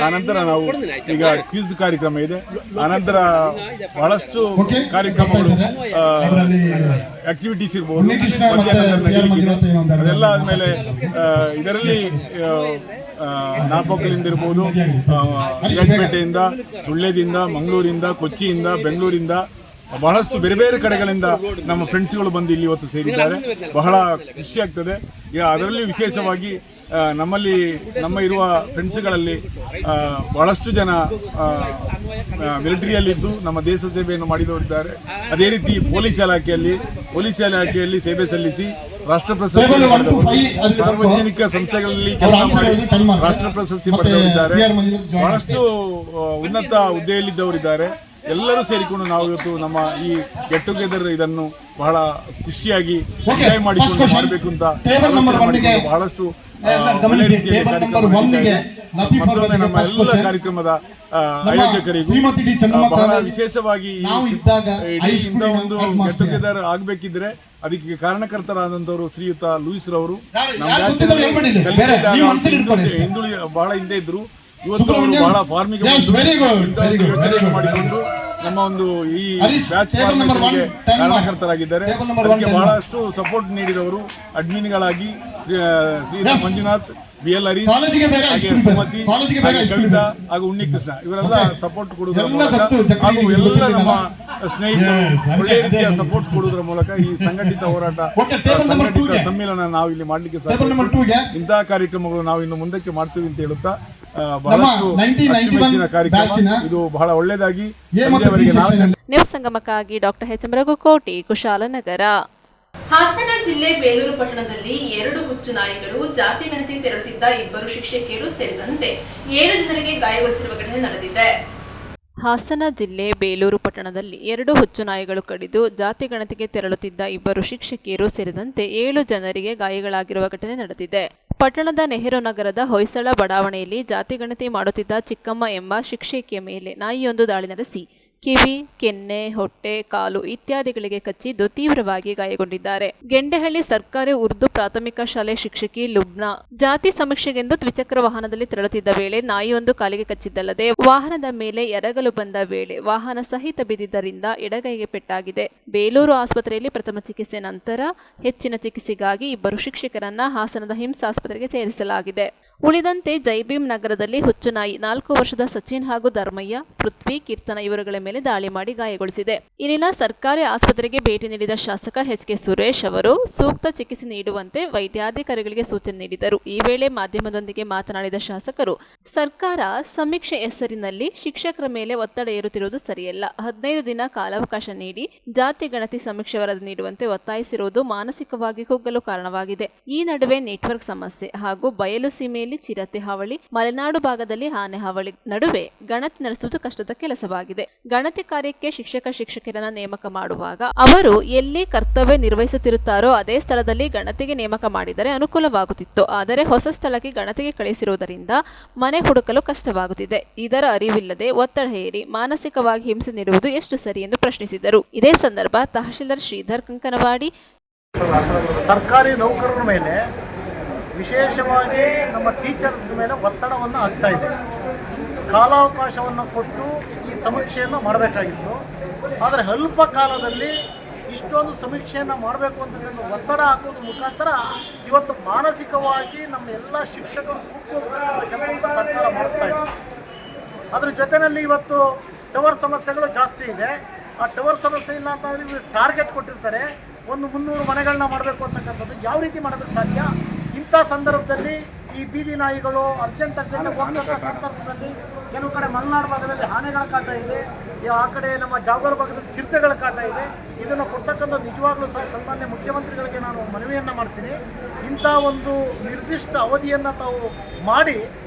ಆನಂತರ ನಾವು ಈಗ ಕ್ವಿಜ್ ಕಾರ್ಯಕ್ರಮ ಇದೆ. ಆನಂತರ ಬಹಳಷ್ಟು ಕಾರ್ಯಕ್ರಮಗಳು ಆಕ್ಟಿವಿಟೀಸ್ ಇರ್ಬೋದು, ಅದೆಲ್ಲ ಆದಮೇಲೆ ಇದರಲ್ಲಿ ನಾಪೋಕಲಿಂದ ಇರ್ಬೋದು, ವಿರಾಜಪೇಟೆಯಿಂದ, ಸುಳ್ಯದಿಂದ, ಮಂಗಳೂರಿಂದ, ಕೊಚ್ಚಿಯಿಂದ, ಬೆಂಗಳೂರಿಂದ ಬಹಳಷ್ಟು ಬೇರೆ ಬೇರೆ ಕಡೆಗಳಿಂದ ನಮ್ಮ ಫ್ರೆಂಡ್ಸ್ಗಳು ಬಂದು ಇಲ್ಲಿ ಇವತ್ತು ಸೇರಿದ್ದಾರೆ. ಬಹಳ ಖುಷಿ ಆಗ್ತದೆ. ಅದರಲ್ಲಿ ವಿಶೇಷವಾಗಿ ನಮ್ಮ ಇರುವ ಫ್ರೆಂಡ್ಸ್ಗಳಲ್ಲಿ ಬಹಳಷ್ಟು ಜನ ಮಿಲಿಟರಿಯಲ್ಲಿದ್ದು ನಮ್ಮ ದೇಶ ಸೇವೆಯನ್ನು ಮಾಡಿದವರಿದ್ದಾರೆ. ಅದೇ ರೀತಿ ಪೊಲೀಸ್ ಇಲಾಖೆಯಲ್ಲಿ ಸೇವೆ ಸಲ್ಲಿಸಿ ರಾಷ್ಟ್ರ ಪ್ರಶಸ್ತಿ, ಸಾರ್ವಜನಿಕ ಸಂಸ್ಥೆಗಳಲ್ಲಿ ಕೆಲಸ ಮಾಡಿ ರಾಷ್ಟ್ರ ಪ್ರಶಸ್ತಿ ಪಡೆದವರಿದ್ದಾರೆ. ಬಹಳಷ್ಟು ಉನ್ನತ ಹುದ್ದೆಯಲ್ಲಿದ್ದವರಿದ್ದಾರೆ. ಎಲ್ಲರೂ ಸೇರಿಕೊಂಡು ನಾವು ಇವತ್ತು ನಮ್ಮ ಈ ಗೆಟ್ ಟುಗೆದರ್ ಇದನ್ನು ಬಹಳ ಖುಷಿಯಾಗಿ ಎಂಜಾಯ್ ಮಾಡಿಕೊಂಡು ಮಾಡಬೇಕು ಅಂತ ಬಹಳಷ್ಟು ಒಳ್ಳೆ ರೀತಿಯಲ್ಲಿ ಮತ್ತೊಮ್ಮೆ ನಮ್ಮ ಎಲ್ಲ ಕಾರ್ಯಕ್ರಮದ ಆಯೋಜಕರಿಗೂ ಬಹಳ ವಿಶೇಷವಾಗಿ ಇಂಥ ಒಂದು ಗೆಟ್ ಟುಗೆದರ್ ಆಗಬೇಕಿದ್ರೆ ಅದಕ್ಕೆ ಕಾರಣಕರ್ತರಾದಂಥವರು ಶ್ರೀಯುತ ಲೂಯಿಸ್ ರವರು. ಹಿಂದುಳಿ ಬಹಳ ಹಿಂದೆ ಇದ್ರು. ಇವತ್ತು ಅವರು ಬಹಳ ಫಾರ್ಮಿಗೆ ಯೋಚನೆ ಮಾಡಿಕೊಂಡು ನಮ್ಮ ಒಂದು ಈ ಬ್ಯಾಚ್ ಕಾರಣಕರ್ತರಾಗಿದ್ದಾರೆ. ಅದಕ್ಕೆ ಬಹಳಷ್ಟು ಸಪೋರ್ಟ್ ನೀಡಿದವರು ಅಡ್ಮಿನ್ಗಳಾಗಿ ಶ್ರೀ ಮಂಜುನಾಥ್, BL ಹರೀಶ್, ಸುಮತಿ, ಕವಿತಾ ಹಾಗೂ ಉನ್ನಿಕೃಷ್ಣ ಇವರೆಲ್ಲ ಸಪೋರ್ಟ್ ಕೊಡುವುದರ ಮೂಲಕ ಹಾಗೂ ಎಲ್ಲ ನಮ್ಮ ಸ್ನೇಹಿತರು ಒಳ್ಳೆ ರೀತಿಯ ಸಪೋರ್ಟ್ ಕೊಡುವುದರ ಮೂಲಕ ಈ ಸಂಘಟಿತ ಹೋರಾಟ, ಸಂಘಟಿತ ಸಮ್ಮೇಳನ ನಾವು ಇಲ್ಲಿ ಮಾಡಲಿಕ್ಕೆ ಸಾಧ್ಯ. ಇಂತಹ ಕಾರ್ಯಕ್ರಮಗಳು ನಾವು ಇನ್ನು ಮುಂದಕ್ಕೆ ಮಾಡ್ತೀವಿ ಅಂತ ಹೇಳುತ್ತಾ ಬಹಳಷ್ಟು ಅಚ್ಚುಮೆಚ್ಚಿನ ಕಾರ್ಯಕ್ರಮ ಇದು. ಬಹಳ ಒಳ್ಳೆಯದಾಗಿ ನ್ಯೂಸ್ ಸಂಗಮಕ್ಕಾಗಿ ಡಾಕ್ಟರ್ ಎಚ್. ರಘುಕೋಟಿ, ಕುಶಾಲನಗರ. ಹಾಸನ ಜಿಲ್ಲೆ ಬೇಲೂರು ಪಟ್ಟಣದಲ್ಲಿ 2 ಹುಚ್ಚು ನಾಯಿಗಳು ಜಾತಿ ಗಣತಿಗೆ ತೆರಳುತ್ತಿದ್ದ 2 ಶಿಕ್ಷಕಿಯರು ಸೇರಿದಂತೆ 7 ಜನರಿಗೆ ಗಾಯಗೊಳಿಸಿರುವ ಘಟನೆ ನಡೆದಿದೆ. ಹಾಸನ ಜಿಲ್ಲೆ ಬೇಲೂರು ಪಟ್ಟಣದಲ್ಲಿ 2 ಹುಚ್ಚು ನಾಯಿಗಳು ಕಡಿದು ಜಾತಿ ಗಣತಿಗೆ ತೆರಳುತ್ತಿದ್ದ 2 ಶಿಕ್ಷಕಿಯರು ಸೇರಿದಂತೆ 7 ಜನರಿಗೆ ಗಾಯಗಳಾಗಿರುವ ಘಟನೆ ನಡೆದಿದೆ. ಪಟ್ಟಣದ ನೆಹರು ನಗರದ ಹೊಯ್ಸಳ ಬಡಾವಣೆಯಲ್ಲಿ ಜಾತಿ ಗಣತಿ ಮಾಡುತ್ತಿದ್ದ ಚಿಕ್ಕಮ್ಮ ಎಂಬ ಶಿಕ್ಷಕಿಯ ಮೇಲೆ ನಾಯಿಯೊಂದು ದಾಳಿ ನಡೆಸಿ ಕಿವಿ, ಕೆನ್ನೆ, ಹೊಟ್ಟೆ, ಕಾಲು ಇತ್ಯಾದಿಗಳಿಗೆ ಕಚ್ಚಿದ್ದು ತೀವ್ರವಾಗಿ ಗಾಯಗೊಂಡಿದ್ದಾರೆ. ಗೆಂಡೆಹಳ್ಳಿ ಸರ್ಕಾರಿ ಉರ್ದು ಪ್ರಾಥಮಿಕ ಶಾಲೆ ಶಿಕ್ಷಕಿ ಲುಬ್ನಾ ಜಾತಿ ಸಮೀಕ್ಷೆಗೆಂದು ದ್ವಿಚಕ್ರ ವಾಹನದಲ್ಲಿ ತೆರಳುತ್ತಿದ್ದ ವೇಳೆ ನಾಯಿಯೊಂದು ಕಾಲಿಗೆ ಕಚ್ಚಿದ್ದಲ್ಲದೆ ವಾಹನದ ಮೇಲೆ ಎರಗಲು ಬಂದ ವೇಳೆ ವಾಹನ ಸಹಿತ ಬಿದ್ದಿದ್ದರಿಂದ ಎಡಗೈಗೆ ಪೆಟ್ಟಾಗಿದೆ. ಬೇಲೂರು ಆಸ್ಪತ್ರೆಯಲ್ಲಿ ಪ್ರಥಮ ಚಿಕಿತ್ಸೆ ನಂತರ ಹೆಚ್ಚಿನ ಚಿಕಿತ್ಸೆಗಾಗಿ 2 ಶಿಕ್ಷಕರನ್ನ ಹಾಸನದ ಹಿಮ್ಸ್ ಆಸ್ಪತ್ರೆಗೆ ಸೇರಿಸಲಾಗಿದೆ. ಉಳಿದಂತೆ ಜೈಭೀಮ್ ನಗರದಲ್ಲಿ ಹುಚ್ಚು ನಾಯಿ 4 ವರ್ಷದ ಸಚಿನ್ ಹಾಗೂ ಧರ್ಮಯ್ಯ, ಪೃಥ್ವಿ, ಕೀರ್ತನ ಇವರುಗಳ ಮೇಲೆ ದಾಳಿ ಮಾಡಿ ಗಾಯಗೊಳಿಸಿದೆ. ಇಲ್ಲಿನ ಸರ್ಕಾರಿ ಆಸ್ಪತ್ರೆಗೆ ಭೇಟಿ ನೀಡಿದ ಶಾಸಕ HK ಸುರೇಶ್ ಅವರು ಸೂಕ್ತ ಚಿಕಿತ್ಸೆ ನೀಡುವಂತೆ ವೈದ್ಯಾಧಿಕಾರಿಗಳಿಗೆ ಸೂಚನೆ ನೀಡಿದರು. ಈ ವೇಳೆ ಮಾಧ್ಯಮದೊಂದಿಗೆ ಮಾತನಾಡಿದ ಶಾಸಕರು, ಸರ್ಕಾರ ಸಮೀಕ್ಷೆ ಹೆಸರಿನಲ್ಲಿ ಶಿಕ್ಷಕರ ಮೇಲೆ ಒತ್ತಡ ಏರುತ್ತಿರುವುದು ಸರಿಯಲ್ಲ. 15 ದಿನ ಕಾಲಾವಕಾಶ ನೀಡಿ ಜಾತಿ ಗಣತಿ ಸಮೀಕ್ಷೆ ವರದಿ ನೀಡುವಂತೆ ಒತ್ತಾಯಿಸಿರುವುದು ಮಾನಸಿಕವಾಗಿ ಕುಗ್ಗಲು ಕಾರಣವಾಗಿದೆ. ಈ ನಡುವೆ ನೆಟ್ವರ್ಕ್ ಸಮಸ್ಯೆ ಹಾಗೂ ಬಯಲು ಸೀಮೆಯಲ್ಲಿ ಚಿರತೆ ಹಾವಳಿ, ಮಲೆನಾಡು ಭಾಗದಲ್ಲಿ ಆನೆ ಹಾವಳಿ ನಡುವೆ ಗಣತಿ ನಡೆಸುವುದು ಕಷ್ಟದ ಕೆಲಸವಾಗಿದೆ. ಗಣತಿ ಕಾರ್ಯಕ್ಕೆ ಶಿಕ್ಷಕರನ್ನ ನೇಮಕ ಮಾಡುವಾಗ ಅವರು ಎಲ್ಲಿ ಕರ್ತವ್ಯ ನಿರ್ವಹಿಸುತ್ತಿರುತ್ತಾರೋ ಅದೇ ಸ್ಥಳದಲ್ಲಿ ಗಣತಿಗೆ ನೇಮಕ ಮಾಡಿದರೆ ಅನುಕೂಲವಾಗುತ್ತಿತ್ತು. ಆದರೆ ಹೊಸ ಸ್ಥಳಕ್ಕೆ ಗಣತಿಗೆ ಕಳಿಸಿರುವುದರಿಂದ ಮನೆ ಹುಡುಕಲು ಕಷ್ಟವಾಗುತ್ತಿದೆ. ಇದರ ಅರಿವಿಲ್ಲದೆ ಒತ್ತಡ ಹೇರಿ ಮಾನಸಿಕವಾಗಿ ಹಿಂಸೆ ನೀಡುವುದು ಎಷ್ಟು ಸರಿ ಎಂದು ಪ್ರಶ್ನಿಸಿದರು. ಇದೇ ಸಂದರ್ಭ ತಹಶೀಲ್ದಾರ್ ಶ್ರೀಧರ್ ಕಂಕನವಾಡಿ, ಸರ್ಕಾರಿ ನೌಕರರ ಮೇಲೆ ವಿಶೇಷವಾಗಿ ನಮ್ಮ ಟೀಚರ್ಸ್ ಮೇಲೆ ಒತ್ತಡವನ್ನು ಹಾಕ್ತಾ ಇದೆ. ಕಾಲಾವಕಾಶವನ್ನು ಕೊಟ್ಟು ಈ ಸಮೀಕ್ಷೆಯನ್ನು ಮಾಡಬೇಕಾಗಿತ್ತು. ಆದರೆ ಅಲ್ಪ ಕಾಲದಲ್ಲಿ ಇಷ್ಟೊಂದು ಸಮೀಕ್ಷೆಯನ್ನು ಮಾಡಬೇಕು ಅಂತಕ್ಕಂಥ ಒತ್ತಡ ಹಾಕೋದ್ರ ಮುಖಾಂತರ ಇವತ್ತು ಮಾನಸಿಕವಾಗಿ ನಮ್ಮ ಎಲ್ಲ ಶಿಕ್ಷಕರು ಕೂತ್ಕೊಳ್ತಕ್ಕಂಥ ಕೆಲಸವನ್ನು ಸರ್ಕಾರ ಮಾಡಿಸ್ತಾ ಇದೆ. ಅದ್ರ ಜೊತೆಯಲ್ಲಿ ಇವತ್ತು ಟವರ್ ಸಮಸ್ಯೆಗಳು ಜಾಸ್ತಿ ಇದೆ. ಆ ಟವರ್ ಸಮಸ್ಯೆ ಇಲ್ಲ ಅಂತಂದರೆ ಇವರು ಟಾರ್ಗೆಟ್ ಕೊಟ್ಟಿರ್ತಾರೆ. ಒಂದು 300 ಮನೆಗಳನ್ನ ಮಾಡಬೇಕು ಅಂತಕ್ಕಂಥದ್ದು ಯಾವ ರೀತಿ ಮಾಡೋದಕ್ಕೆ ಸಾಧ್ಯ? ಇಂಥ ಸಂದರ್ಭದಲ್ಲಿ ಈ ಬೀದಿ ನಾಯಿಗಳು ಅರ್ಜೆಂಟ್ ಹೋಗ್ತಕ್ಕಂಥ ಸಂದರ್ಭದಲ್ಲಿ ಕೆಲವು ಕಡೆ ಮಲೆನಾಡು ಭಾಗದಲ್ಲಿ ಆನೆಗಳ ಕಾಟ ಇದೆ, ಆ ಕಡೆ ನಮ್ಮ ಜಾಗೂರು ಭಾಗದಲ್ಲಿ ಚಿರತೆಗಳ ಕಾಟ ಇದೆ. ಇದನ್ನು ಕೊಡ್ತಕ್ಕಂಥ ನಿಜವಾಗ್ಲೂ ಸಹ ಸನ್ಮಾನ್ಯ ಮುಖ್ಯಮಂತ್ರಿಗಳಿಗೆ ನಾನು ಮನವಿಯನ್ನು ಮಾಡ್ತೀನಿ. ಇಂಥ ಒಂದು ನಿರ್ದಿಷ್ಟ ಅವಧಿಯನ್ನು ತಾವು ಮಾಡಿ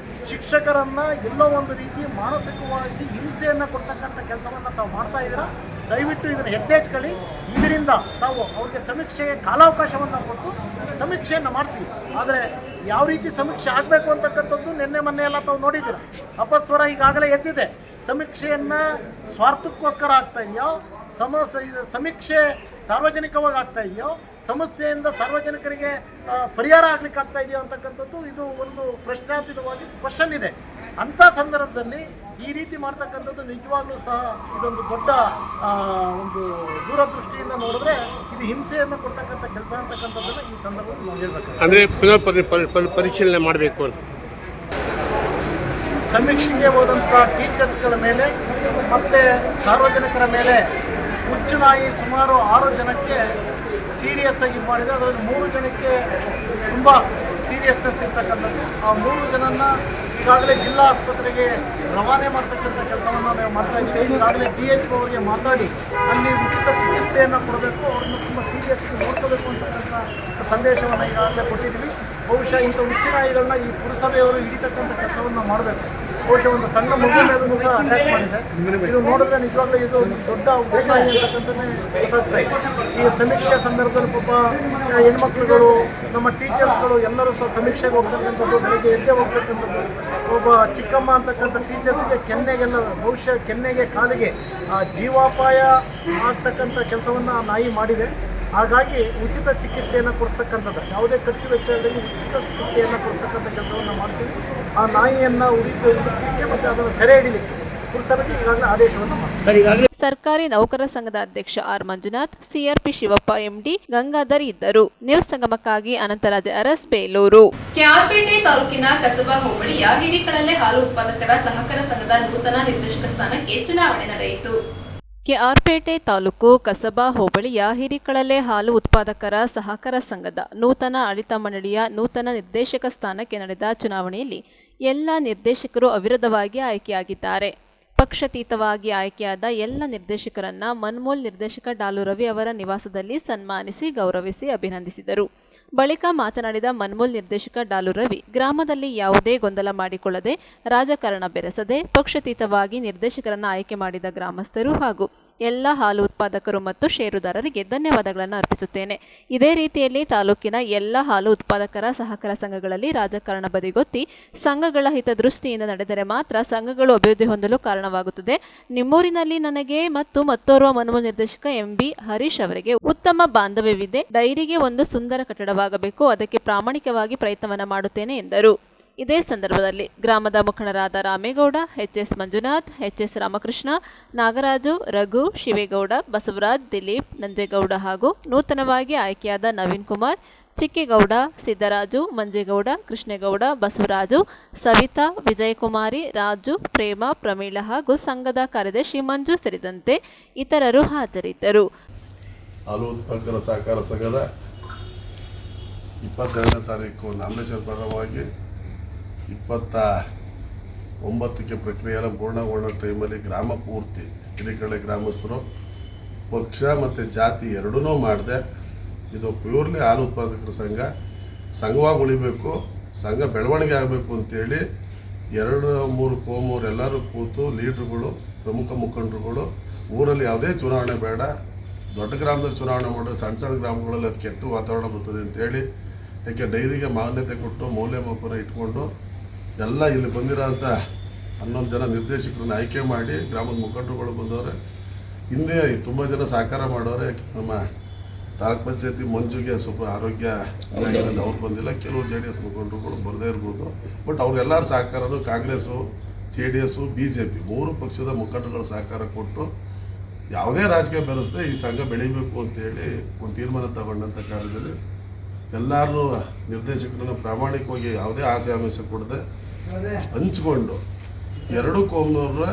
ಶಿಕ್ಷಕರನ್ನು ಎಲ್ಲೋ ಒಂದು ರೀತಿ ಮಾನಸಿಕವಾಗಿ ಹಿಂಸೆಯನ್ನು ಕೊಡ್ತಕ್ಕಂಥ ಕೆಲಸವನ್ನು ತಾವು ಮಾಡ್ತಾ ಇದ್ದೀರಾ. ದಯವಿಟ್ಟು ಇದನ್ನು ಎತ್ತೇಚ್ಕೊಳ್ಳಿ. ಇದರಿಂದ ತಾವು ಅವ್ರಿಗೆ ಸಮೀಕ್ಷೆಗೆ ಕಾಲಾವಕಾಶವನ್ನು ಕೊಟ್ಟು ಸಮೀಕ್ಷೆಯನ್ನು ಮಾಡಿಸಿ. ಆದರೆ ಯಾವ ರೀತಿ ಸಮೀಕ್ಷೆ ಆಗಬೇಕು ಅಂತಕ್ಕಂಥದ್ದು ನಿನ್ನೆ ಮೊನ್ನೆ ಎಲ್ಲ ತಾವು ನೋಡಿದ್ದೀರ. ಅಪಸ್ವರ ಈಗಾಗಲೇ ಎದ್ದಿದೆ. ಸಮೀಕ್ಷೆಯನ್ನು ಸ್ವಾರ್ಥಕ್ಕೋಸ್ಕರ ಆಗ್ತಾ ಇದೆಯೋ, ಸಮೀಕ್ಷೆ ಸಾರ್ವಜನಿಕವಾಗಿ ಆಗ್ತಾ ಇದೆಯೋ, ಸಮಸ್ಯೆಯಿಂದ ಸಾರ್ವಜನಿಕರಿಗೆ ಪರಿಹಾರ ಆಗ್ಲಿಕ್ಕೆ ಆಗ್ತಾ ಇದೆಯೋ ಅಂತಕ್ಕಂಥದ್ದು ಇದು ಒಂದು ಪ್ರಶ್ನಾತೀತವಾಗಿ ಕ್ವಶನ್ ಇದೆ. ಅಂಥ ಸಂದರ್ಭದಲ್ಲಿ ಈ ರೀತಿ ಮಾಡ್ತಕ್ಕಂಥದ್ದು ನಿಜವಾಗ್ಲೂ ಸಹ ಇದೊಂದು ದೊಡ್ಡ ಒಂದು ದೂರದೃಷ್ಟಿಯಿಂದ ನೋಡಿದ್ರೆ ಇದು ಹಿಂಸೆಯನ್ನು ಕೊಡ್ತಕ್ಕಂಥ ಕೆಲಸ ಅಂತಕ್ಕಂಥದ್ದನ್ನು ಈ ಸಂದರ್ಭದಲ್ಲಿ ನಾವು ಹೇಳ್ಬೇಕು. ಅಂದರೆ ಪರಿಶೀಲನೆ ಮಾಡಬೇಕು ಅಂತ ಸಮೀಕ್ಷೆಗೆ ಹೋದಂಥ ಟೀಚರ್ಸ್ಗಳ ಮೇಲೆ ಮತ್ತು ಸಾರ್ವಜನಿಕರ ಮೇಲೆ ಹುಚ್ಚುನಾಯಿ ಸುಮಾರು 6 ಜನಕ್ಕೆ ಸೀರಿಯಸ್ ಆಗಿ ಮಾಡಿದೆ. ಅದರಲ್ಲಿ 3 ಜನಕ್ಕೆ ತುಂಬ ಸೀರಿಯಸ್ನೆಸ್ ಇರ್ತಕ್ಕಂಥದ್ದು. ಆ 3 ಜನನ್ನ ಈಗಾಗಲೇ ಜಿಲ್ಲಾ ಆಸ್ಪತ್ರೆಗೆ ರವಾನೆ ಮಾಡ್ತಕ್ಕಂಥ ಕೆಲಸವನ್ನು ನಾವು ಮಾಡ್ತಾ ಇದ್ದೀವಿ. ಈಗಾಗಲೇ DHO ಅವರಿಗೆ ಮಾತಾಡಿ ಅಲ್ಲಿ ಉಚಿತ ಚಿಕಿತ್ಸೆಯನ್ನು ಕೊಡಬೇಕು, ಅವ್ರನ್ನ ತುಂಬ ಸೀರಿಯಸ್ ಆಗಿ ನೋಡ್ಕೋಬೇಕು ಅಂತಕ್ಕಂಥ ಸಂದೇಶವನ್ನು ಈಗಾಗಲೇ ಕೊಟ್ಟಿದ್ದೀವಿ. ಬಹುಶಃ ಇಂಥ ಹುಚ್ಚುನಾಯಿಗಳನ್ನ ಈ ಪುರಸಭೆಯವರು ಹಿಡಿತಕ್ಕಂಥ ಕೆಲಸವನ್ನು ಮಾಡಬೇಕು. ಬಹುಶಃ ಒಂದು ಸಣ್ಣ ಮಗು ಮೇಲೂ ಸಹ ಅಟ್ಯಾಕ್ ಮಾಡಿದೆ. ಇದು ನೋಡಿದ್ರೆ ನಿಜವಾಗ್ಲೂ ಇದು ದೊಡ್ಡ ಹುಚ್ಚುನಾಯಿ ಅಂತಕ್ಕಂಥದ್ದೇ ಗೊತ್ತಾಗ್ತಾ ಇದೆ. ಈ ಸಮೀಕ್ಷೆ ಸಂದರ್ಭದಲ್ಲಿ ಪಾಪ ಹೆಣ್ಮಕ್ಳುಗಳು, ನಮ್ಮ ಟೀಚರ್ಸ್ಗಳು ಎಲ್ಲರೂ ಸಹ ಸಮೀಕ್ಷೆಗೆ ಹೋಗ್ತಕ್ಕಂಥದ್ದು, ಬೆಳಗ್ಗೆ ಎದ್ದೇ ಹೋಗ್ತಕ್ಕಂಥದ್ದು. ಒಬ್ಬ ಚಿಕ್ಕಮ್ಮ ಅಂತಕ್ಕಂಥ ಟೀಚರ್ಸ್ಗೆ ಬಹುಶಃ ಕೆನ್ನೆಗೆ ಕಾಲಿಗೆ ಜೀವಾಪಾಯ ಆಗ್ತಕ್ಕಂಥ ಕೆಲಸವನ್ನು ನಾಯಿ ಮಾಡಿದೆ. ಹಾಗಾಗಿ ಉಚಿತ ಚಿಕಿತ್ಸೆಯನ್ನು ಕೊಡಿಸ್ತಕ್ಕಂಥದ್ದು, ಯಾವುದೇ ಖರ್ಚು ವೆಚ್ಚ ಇಲ್ಲದೆ ಉಚಿತ ಚಿಕಿತ್ಸೆಯನ್ನು ಕೊಡಿಸ್ತಕ್ಕಂಥ ಕೆಲಸವನ್ನು ಮಾಡ್ತೀವಿ. ಆ ನಾಯಿಯನ್ನು ಹುಡುಕಲಿಕ್ಕೆ ಮತ್ತು ಅದನ್ನು ಸೆರೆ ಹಿಡಿಲಿಕ್ಕೆ ಪುರಸಭೆಗೆ ಈಗಾಗಲೇ ಆದೇಶವನ್ನು ಮಾಡಿ. ಸರ್ಕಾರಿ ನೌಕರರ ಸಂಘದ ಅಧ್ಯಕ್ಷ R Manjunath, CRP Shivappa, MD Gangadhar ಇದ್ದರು. ನ್ಯೂಸ್ ಸಂಗಮಕ್ಕಾಗಿ ಅನಂತರಾಜ ಅರಸ್, ಬೇಲೂರು. ಕೆಆರ್ಪೇಟೆ ತಾಲೂಕಿನ ಕಸಬಾ ಹೋಬಳಿಯ ಹಿರಿಕಳಲೆ ಹಾಲು ಉತ್ಪಾದಕರ ಸಹಕಾರ ಸಂಘದ ನೂತನ ನಿರ್ದೇಶಕ ಸ್ಥಾನಕ್ಕೆ ಚುನಾವಣೆ ನಡೆಯಿತು. ಕೆಆರ್ಪೇಟೆ ತಾಲೂಕು ಕಸಬಾ ಹೋಬಳಿಯ ಹಿರಿಕಳಲೆ ಹಾಲು ಉತ್ಪಾದಕರ ಸಹಕಾರ ಸಂಘದ ನೂತನ ಆಡಳಿತ ಮಂಡಳಿಯ ನೂತನ ನಿರ್ದೇಶಕ ಸ್ಥಾನಕ್ಕೆ ನಡೆದ ಚುನಾವಣೆಯಲ್ಲಿ ಎಲ್ಲ ನಿರ್ದೇಶಕರು ಅವಿರೋಧವಾಗಿ ಆಯ್ಕೆಯಾಗಿದ್ದಾರೆ. ಪಕ್ಷಾತೀತವಾಗಿ ಆಯ್ಕೆಯಾದ ಎಲ್ಲ ನಿರ್ದೇಶಕರನ್ನ ಮನ್ಮೂಲ್ ನಿರ್ದೇಶಕ ಡಾಲು ರವಿ ಅವರ ನಿವಾಸದಲ್ಲಿ ಸನ್ಮಾನಿಸಿ ಗೌರವಿಸಿ ಅಭಿನಂದಿಸಿದರು. ಬಳಿಕ ಮಾತನಾಡಿದ ಮನ್ಮೂಲ್ ನಿರ್ದೇಶಕ ಡಾಲು ರವಿ, ಗ್ರಾಮದಲ್ಲಿ ಯಾವುದೇ ಗೊಂದಲ ಮಾಡಿಕೊಳ್ಳದೆ ರಾಜಕಾರಣ ಬೆರೆಸದೆ ಪಕ್ಷಾತೀತವಾಗಿ ನಿರ್ದೇಶಕರನ್ನು ಆಯ್ಕೆ ಮಾಡಿದ ಗ್ರಾಮಸ್ಥರು ಹಾಗೂ ಎಲ್ಲ ಹಾಲು ಉತ್ಪಾದಕರು ಮತ್ತು ಷೇರುದಾರರಿಗೆ ಧನ್ಯವಾದಗಳನ್ನು ಅರ್ಪಿಸುತ್ತೇನೆ. ಇದೇ ರೀತಿಯಲ್ಲಿ ತಾಲೂಕಿನ ಎಲ್ಲ ಹಾಲು ಉತ್ಪಾದಕರ ಸಹಕಾರ ಸಂಘಗಳಲ್ಲಿ ರಾಜಕಾರಣ ಬದಿಗೊತ್ತಿ ಸಂಘಗಳ ಹಿತದೃಷ್ಟಿಯಿಂದ ನಡೆದರೆ ಮಾತ್ರ ಸಂಘಗಳು ಅಭಿವೃದ್ಧಿ ಹೊಂದಲು ಕಾರಣವಾಗುತ್ತದೆ. ನಿಮ್ಮೂರಿನಲ್ಲಿ ನನಗೆ ಮತ್ತು ಮತ್ತೋರ್ವ ಮನ್ಮೂಲ್ ನಿರ್ದೇಶಕ MB ಹರೀಶ್ ಅವರಿಗೆ ಉತ್ತಮ ಬಾಂಧವ್ಯವಿದೆ. ಡೈರಿಗೆ ಒಂದು ಸುಂದರ ಕಟ್ಟಡವಾಗಬೇಕು, ಅದಕ್ಕೆ ಪ್ರಾಮಾಣಿಕವಾಗಿ ಪ್ರಯತ್ನವನ್ನು ಮಾಡುತ್ತೇನೆ ಎಂದರು. ಇದೇ ಸಂದರ್ಭದಲ್ಲಿ ಗ್ರಾಮದ ಮುಖಂಡರಾದ ರಾಮೇಗೌಡ, HS ಮಂಜುನಾಥ್, HS ರಾಮಕೃಷ್ಣ, ನಾಗರಾಜು, ರಘು, ಶಿವೇಗೌಡ, ಬಸವರಾಜ್, ದಿಲೀಪ್, ನಂಜೇಗೌಡ ಹಾಗೂ ನೂತನವಾಗಿ ಆಯ್ಕೆಯಾದ ನವೀನ್ ಕುಮಾರ್, ಚಿಕ್ಕೇಗೌಡ, ಸಿದ್ದರಾಜು, ಮಂಜೇಗೌಡ, ಕೃಷ್ಣೇಗೌಡ, ಬಸವರಾಜು, ಸವಿತಾ, ವಿಜಯಕುಮಾರಿ, ರಾಜು, ಪ್ರೇಮ, ಪ್ರಮೀಳ ಹಾಗೂ ಸಂಘದ ಕಾರ್ಯದರ್ಶಿ ಮಂಜು ಸೇರಿದಂತೆ ಇತರರು ಹಾಜರಿದ್ದರು. ಹಾಲು ಉತ್ಪಾದಕರ ಸಹಕಾರ ಸಂಘದ 22ನೇ ತಾರೀಕು ನಾಮಿನೇಷನ್ ಪರವಾಗಿ 29ಕ್ಕೆ ಪ್ರಕ್ರಿಯೆಯನ್ನು ಪೂರ್ಣಗೊಂಡ ಟೈಮಲ್ಲಿ ಗ್ರಾಮ ಪೂರ್ತಿ ಹಿರಿಕಳೆ ಗ್ರಾಮಸ್ಥರು ಪಕ್ಷ ಮತ್ತು ಜಾತಿ ಎರಡೂ ಮಾಡದೆ ಇದು ಪ್ಯೂರ್ಲಿ ಹಾಲು ಉತ್ಪಾದಕರ ಸಂಘವಾಗಿ ಉಳಿಬೇಕು, ಸಂಘ ಬೆಳವಣಿಗೆ ಆಗಬೇಕು ಅಂತೇಳಿ 2-3 ಕೋಮೂರು ಎಲ್ಲರೂ ಕೂತು ಲೀಡ್ರುಗಳು, ಪ್ರಮುಖ ಮುಖಂಡರುಗಳು ಊರಲ್ಲಿ ಯಾವುದೇ ಚುನಾವಣೆ ಬೇಡ, ದೊಡ್ಡ ಗ್ರಾಮದಲ್ಲಿ ಚುನಾವಣೆ ಮಾಡಿದ್ರೆ ಸಣ್ಣ ಗ್ರಾಮಗಳಲ್ಲಿ ಅದು ಕೆಟ್ಟ ವಾತಾವರಣ ಬರ್ತದೆ ಅಂತೇಳಿ, ಯಾಕೆ ಡೈರಿಗೆ ಮಾನ್ಯತೆ ಕೊಟ್ಟು ಮೌಲ್ಯಮಾಪನ ಇಟ್ಕೊಂಡು ಎಲ್ಲ ಇಲ್ಲಿ ಬಂದಿರೋಂಥ 11 ಜನ ನಿರ್ದೇಶಕರನ್ನ ಆಯ್ಕೆ ಮಾಡಿ ಗ್ರಾಮದ ಮುಖಂಡರುಗಳು ಬಂದವರೆ. ಹಿಂದೆ ತುಂಬ ಜನ ಸಹಕಾರ ಮಾಡೋರೆ. ನಮ್ಮ ತಾಲೂಕ್ ಪಂಚಾಯತಿ ಮಂಜುಗೆ ಸ್ವಲ್ಪ ಆರೋಗ್ಯ ಅವ್ರು ಬಂದಿಲ್ಲ, ಕೆಲವು JDS ಮುಖಂಡರುಗಳು ಬರದೇ ಇರ್ಬೋದು. ಬಟ್ ಅವ್ರೆಲ್ಲರ ಸಹಕಾರನೂ ಕಾಂಗ್ರೆಸ್ಸು, JDS, BJP 3 ಪಕ್ಷದ ಮುಖಂಡರುಗಳು ಸಹಕಾರ ಕೊಟ್ಟು ಯಾವುದೇ ರಾಜಕೀಯ ಬೆರೆಸದೆ ಈ ಸಂಘ ಬೆಳೀಬೇಕು ಅಂತೇಳಿ ಒಂದು ತೀರ್ಮಾನ ತಗೊಂಡಂಥ ಕಾರ್ಯದಲ್ಲಿ ಎಲ್ಲರೂ ನಿರ್ದೇಶಕರನ್ನು ಪ್ರಾಮಾಣಿಕವಾಗಿ ಯಾವುದೇ ಆಸೆ ಆಮಿಷ ಕೊಡದೆ ಹಂಚ್ಕೊಂಡು 2 ಕೋಮ್ನವ್ರ